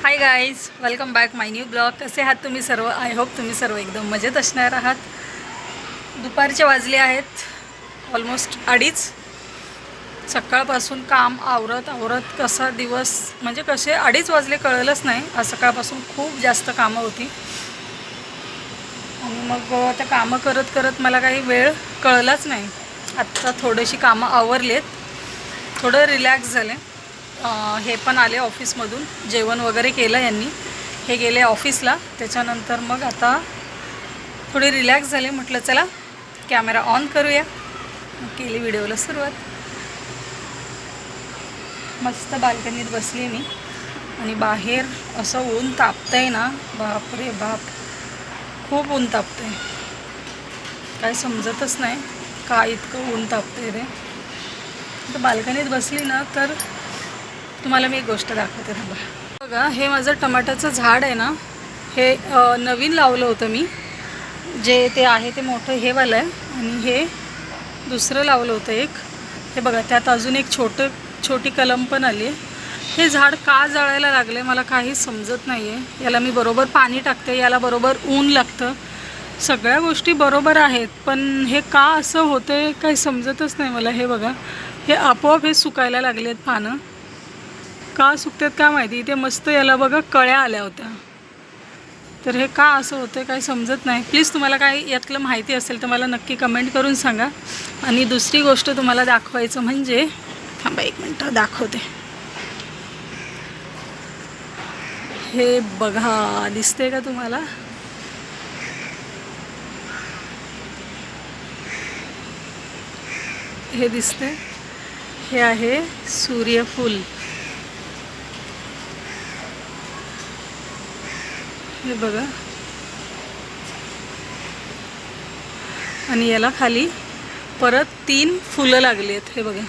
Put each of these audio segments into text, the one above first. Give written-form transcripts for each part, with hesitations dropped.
Hi guys, welcome back माय new blog. कसे आहात तुम्ही सर्व? आय होप तुम्ही सर्व एकदम मजेत असणार आहात. दुपारचे वाजले आहेत ऑलमोस्ट 2:30. सकाळपासून काम आवरत कसा दिवस म्हणजे कसे 2:30 वाजले कळलंच नाही. आज सकाळपासून खूप जास्त कामं होती आणि मग त्या कामं करत करत मला काही वेळ कळलाच नाही. आत्ता थोडीशी कामं आवरलेत, थोडं रिलॅक्स झाले. हे पण आले ऑफिसमधून, जेवण वगैरे केलं यांनी. हे गेले ऑफिसला. त्याच्यानंतर मग आता थोडे रिलॅक्स झाले. म्हटलं चला कॅमेरा ऑन करूया. केली व्हिडिओला सुरुवात. मस्त बाल्कनीत बसली मी आणि बाहेर असं ऊन तापतंय ना, बापरे बाप, खूप ऊन तापतंय. काय समजतच नाही का इतकं ऊन तापतंय ते. तर बाल्कनीत बसली ना तर तुम्हाला मी एक गोष्ट दाखवते. बघा, हे माझं टमाट्याचं झाड आहे ना, हे नवीन लावलं होतं मी. जे ते आहे ते मोठं हे वालं आहे आणि हे दुसरं लावलं होतं एक. हे बघा, त्यात अजून एक छोटी कलम पण आली. हे झाड का जळायला लागले मला काही समजत नाही आहे. याला मी बरोबर पाणी टाकते, याला बरोबर ऊन लागतं, सगळ्या गोष्टी बरोबर आहेत, पण हे का असं होतं आहे काही समजतच नाही मला. हे बघा, हे आपोआप हे सुकायला लागले आहेत पानं. का सुकतात काय माहिती. इथे मस्त याला बघा कळ्या आल्या होत्या. तर हे का असं होतं काही समजत नाही. प्लीज तुम्हाला काही यातलं माहिती असेल तर मला नक्की कमेंट करून सांगा. आणि दुसरी गोष्ट तुम्हाला दाखवायचं म्हणजे, थांबा एक मिनटं दाखवते. हे बघा, दिसते का तुम्हाला? हे दिसते, हे आहे सूर्यफूल. हे बघा, आणि याला खाली परत 3 फुलं लागली आहेत. हे बघा,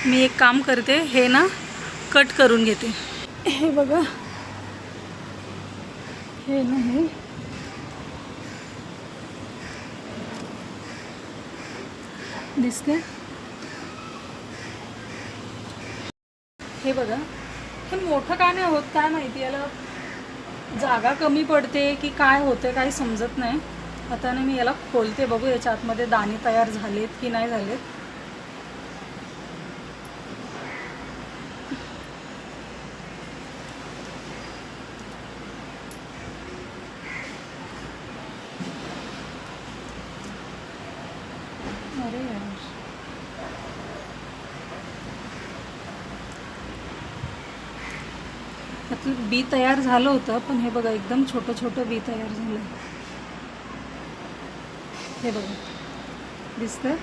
मी एक काम करते, हे ना कट करून घेते. हे बघा, हे नाही, दिसते. हे बघा, हे मोठं का नाही होत काय माहिती. याला जागा कमी पडते की काय होते काही समजत नाही. आता ना मी याला खोलते, बघू याच्या आतमध्ये दाणे तयार झालेत की नाही झालेत. अरे यार, त्यातलं बी तयार झालं होतं, पण हे बघा एकदम छोटं बी तयार झालं. हे बघा, दिसतं.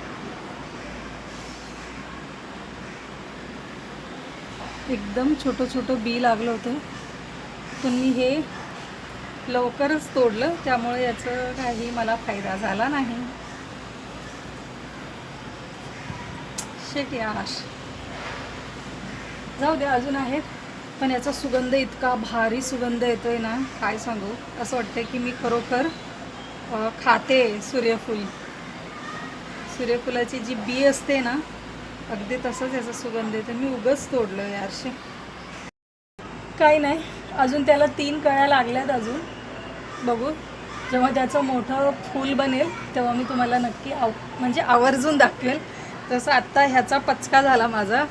एकदम छोटं बी लागलं होतं, पण मी हे लवकरच तोडलं, त्यामुळे याचं काही मला फायदा झाला नाही. शेट यार, जाऊ दे, अजून आहेत. पण याचा सुगंध इतका भारी सुगंध येतोय ना, काय सांगू. असं वाटतं की मी खरोखर खाते सूर्यफुलाची जी बी असते ना, अगदी तसंच याचा सुगंध येतो. मी उगाच तोडलं यारशी. काही नाही, अजून त्याला 3 कळ्या लागल्यात अजून. बघू, जेव्हा त्याचं मोठं फूल बनेल तेव्हा मी तुम्हाला नक्की म्हणजे आवर्जून दाखवेल. तसं आत्ता ह्याचा पचका झाला माझा.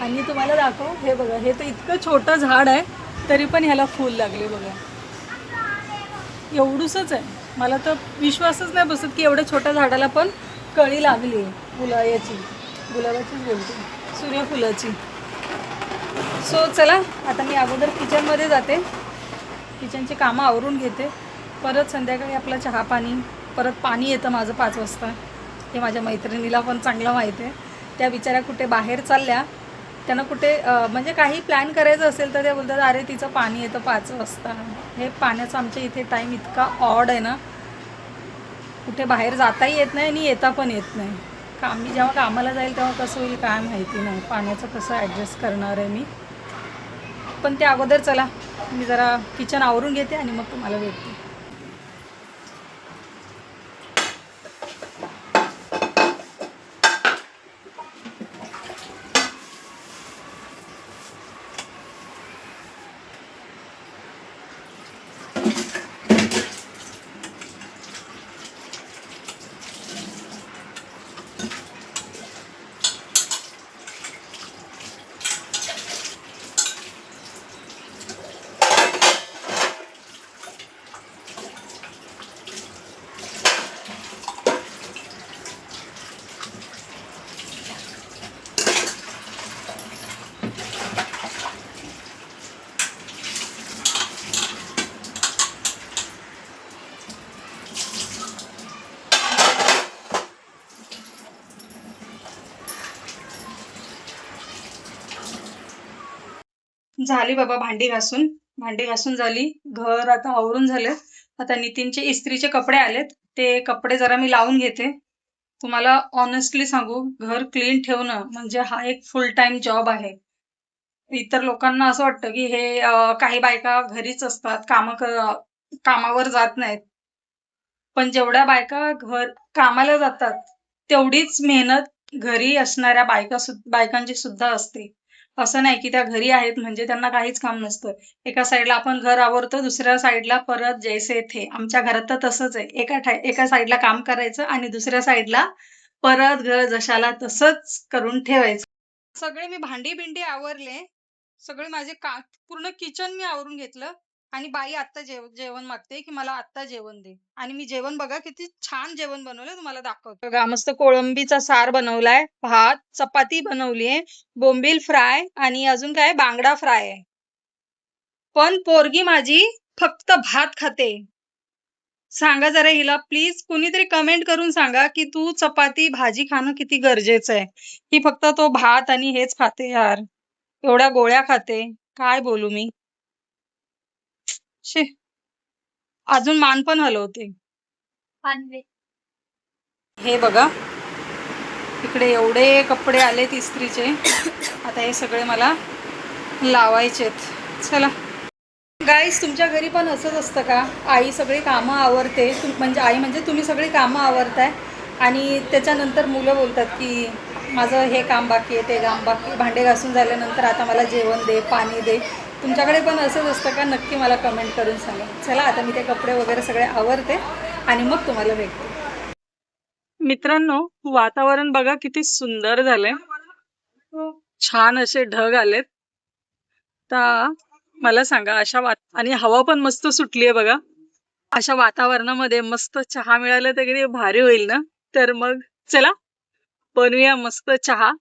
आणि तुम्हाला दाखव, हे बघा, हे तर इतकं छोटं झाड आहे तरी पण ह्याला फूल लागले बघा. एवढूसच आहे. मला तर विश्वासच नाही बसत की एवढ्या छोट्या झाडाला पण कळी लागली आहे. गुलाबाचीच बोलते, सूर्यफुलाची. सो चला, आता मी अगोदर किचनमध्ये जाते, किचनची कामं आवरून घेते. परत संध्याकाळी आपला चहा पाणी, परत पाणी येतं माझं 5 वाजता. हे माझ्या मैत्रिणीला पण चांगलं माहीत आहे. त्या बिचाऱ्या कुठे बाहेर चालल्या, त्यांना कुठे म्हणजे काही प्लॅन करायचं असेल तर त्या बोलतात अरे तिचं पाणी येतं 5 वाजता. हे पाण्याचा आमच्या इथे टाईम इतका ऑड आहे ना, कुठे बाहेर जाताही येत नाही आणि येता पण येत नाही. मी जेव्हा कामाला जाईल तेव्हा कसं होईल काय माहिती नाही, पाण्याचं कसं ॲडजस्ट करणार आहे मी. पण त्या अगोदर चला मी जरा किचन आवरून घेते आणि मग तुम्हाला भेटते. झाली बाबा भांडी घासून झाली. घर आता आवरून झाले. आता नितीनचे इस्त्रीचे कपडे आलेत. ते कपडे जरा मी लावून घेते. तुम्हाला ऑनेस्टली सांगू, घर क्लीन ठेवणं म्हणजे हा एक फुल टाइम जॉब आहे. इतर लोकांना असं वाटतं की हे काही बायका घरीच असतात, कामावर जात नाहीत. पण जेवढ्या बायका कामाला जातात, तेवढीच मेहनत घरी असणाऱ्या बायकांची सुद्धा असते. असं नाही की त्या घरी आहेत म्हणजे त्यांना काहीच काम नसतं. एका साईडला आपण घर आवरतो, दुसऱ्या साईडला परत जैसे थे. आमच्या घरात तर तसंच आहे. एका साईडला काम करायचं आणि दुसऱ्या साईडला परत घर जशाला तसंच करून ठेवायचं. सगळे मी भांडी-बिंडी आवरले. सगळे माझे पूर्ण किचन मी आवरून घेतलं आणि बाई आत्ता जेवण मागते की मला आत्ता जेवण दे. आणि मी जेवण बघा किती छान जेवण बनवलंय तुम्हाला दाखवते. बघा मस्त कोळंबीचा सार बनवलाय, भात, चपाती बनवलीये, बोंबील फ्राय आणि अजून काय बांगडा फ्राय आहे. पण पोरगी माझी फक्त भात खाते. सांगा जरा हिला प्लीज कुणीतरी कमेंट करून सांगा की तू चपाती भाजी खाणं किती गरजेचं आहे. ही फक्त तो भात आणि हेच खाते यार. एवढ्या गोळ्या खाते. काय बोलू मी? शी. अजून मान पण हलवते. हे बघा इकडे एवढे कपडे आलेत इस्त्रीचे. आता हे सगळे मला लावायचेत. चला गाईस, तुमच्या घरी पण असंच असतं का? आई सगळी कामं आवरते, म्हणजे तुम्ही सगळी कामं आवरताय आणि त्याच्यानंतर मुलं बोलतात की माझं हे काम बाकी आहे, ते काम बाकी, भांडे घासून झाल्यानंतर आता मला जेवण दे, पाणी दे. तुमच्याकडे पण असंच असतं का? नक्की मला कमेंट करून सांगा. चला आता मी ते कपडे वगैरे सगळे आवरते आणि मग तुम्हाला भेटते. मित्रांनो, वातावरण बघा किती सुंदर झालंय. छान असे ढग आलेत. तर मला सांगा आणि हवा पण मस्त सुटलीये बघा. अशा वातावरणामध्ये मस्त चहा मिळाला तर किती भारी होईल ना. तर मग चला बनवूया मस्त चहा.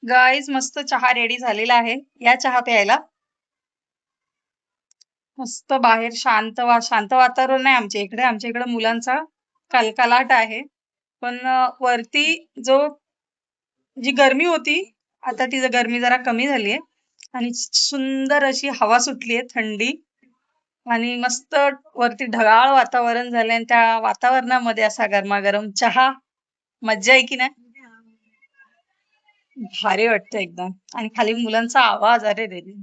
गाईज मस्त चहा रेडी झालेला आहे. या चहा प्यायला. मस्त बाहेर शांत वातावरण आहे आमच्या इकडे. आमच्या इकडे मुलांचा कलकलाट आहे. पण वरती जी गरमी होती, आता ती गरमी जरा कमी झालीये आणि सुंदर अशी हवा सुटलीये थंडी आणि मस्त वरती ढगाळ वातावरण झालंय आणि त्या वातावरणामध्ये असा गरमागरम चहा. मज्जा आहे की नाही? भारी वाटतं एकदम. आणि खाली मुलांचा आवाज, अरे रे रे.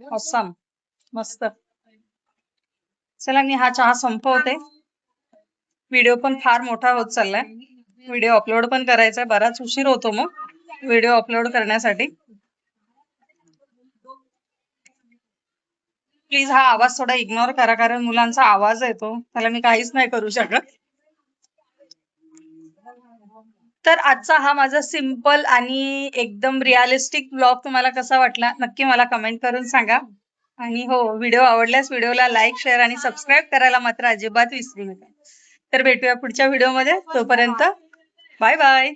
ऑसम. मस्त. चला मी हा चहा संपवते. व्हिडिओ पण फार मोठा होत चाललाय. व्हिडिओ अपलोड पण करायचा आहे. बराच उशीर होतो मग व्हिडिओ अपलोड करण्यासाठी. प्लीज हा आवाज थोडा इग्नोर करा कारण मुलांचा आवाज येतो. त्याला मी काहीच नाही करू शकत. तर आजचा हा माझा सिंपल आणि एकदम रिअलिस्टिक ब्लॉग तुम्हाला कसा वाटला नक्की मला कमेंट करून सांगा. आणि हो, व्हिडिओ आवडल्यास व्हिडिओला लाईक, शेअर आणि सबस्क्राईब करायला मात्र अजिबात विसरू नका. तर भेटूया पुढच्या व्हिडिओमध्ये. तोपर्यंत बाय बाय.